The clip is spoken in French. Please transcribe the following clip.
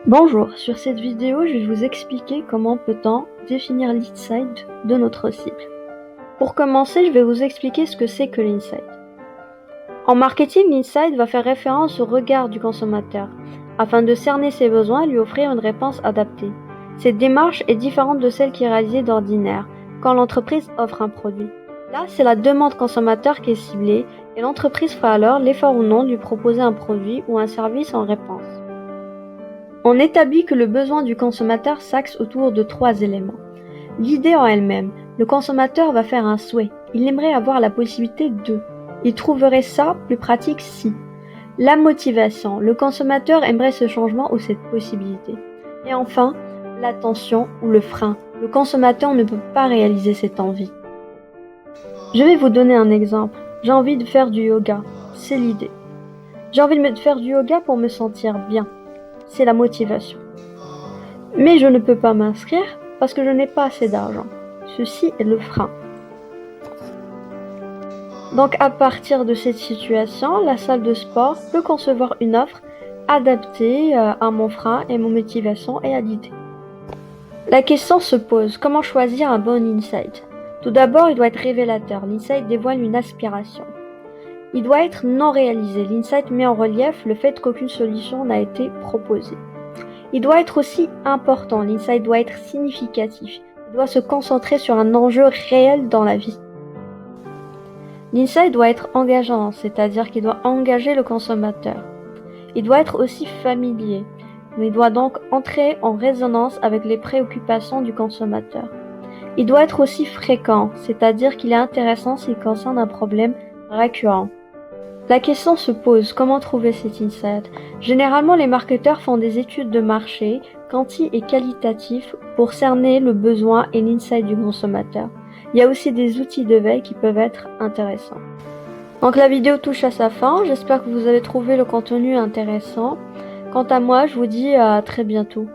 Bonjour, sur cette vidéo, je vais vous expliquer comment peut-on définir l'insight de notre cible. Pour commencer, je vais vous expliquer ce que c'est que l'insight. En marketing, l'insight va faire référence au regard du consommateur, afin de cerner ses besoins et lui offrir une réponse adaptée. Cette démarche est différente de celle qui est réalisée d'ordinaire, quand l'entreprise offre un produit. Là, c'est la demande consommateur qui est ciblée, et l'entreprise fera alors l'effort ou non de lui proposer un produit ou un service en réponse. On établit que le besoin du consommateur s'axe autour de 3 éléments. L'idée en elle-même, le consommateur va faire un souhait, il aimerait avoir la possibilité de. Il trouverait ça plus pratique si. La motivation, le consommateur aimerait ce changement ou cette possibilité. Et enfin, l'attention ou le frein, le consommateur ne peut pas réaliser cette envie. Je vais vous donner un exemple. J'ai envie de faire du yoga, c'est l'idée. J'ai envie de faire du yoga pour me sentir bien. C'est la motivation. Mais je ne peux pas m'inscrire parce que je n'ai pas assez d'argent. Ceci est le frein. Donc à partir de cette situation, la salle de sport peut concevoir une offre adaptée à mon frein et mon motivation et à l'idée. La question se pose, comment choisir un bon insight? Tout d'abord, il doit être révélateur. L'insight dévoile une aspiration. Il doit être non réalisé. L'insight met en relief le fait qu'aucune solution n'a été proposée. Il doit être aussi important, l'insight doit être significatif, il doit se concentrer sur un enjeu réel dans la vie. L'insight doit être engageant, c'est-à-dire qu'il doit engager le consommateur. Il doit être aussi familier, il doit donc entrer en résonance avec les préoccupations du consommateur. Il doit être aussi fréquent, c'est-à-dire qu'il est intéressant s'il concerne un problème récurrent. La question se pose, comment trouver cet insight? Généralement, les marketeurs font des études de marché, quanti et qualitatifs, pour cerner le besoin et l'insight du consommateur. Il y a aussi des outils de veille qui peuvent être intéressants. Donc la vidéo touche à sa fin, j'espère que vous avez trouvé le contenu intéressant. Quant à moi, je vous dis à très bientôt.